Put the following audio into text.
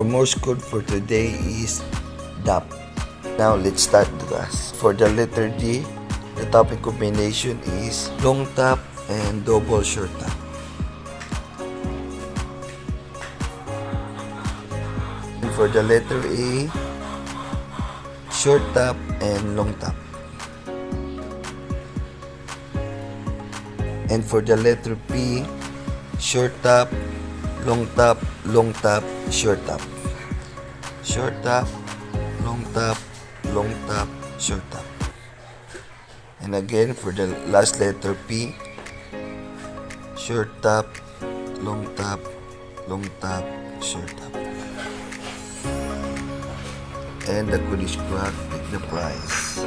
The Morse code for today is DAPP. Now let's start the class. For the letter D, the tapping combination is long tap and double short tap. And for the letter A, short tap and long tap. And for the letter P, short tap, long tap, long tap, short tap. Short tap, long tap, long tap, short tap. And again for the last letter P, short tap, long tap, short tap. And the Kurdish clock pick the prize.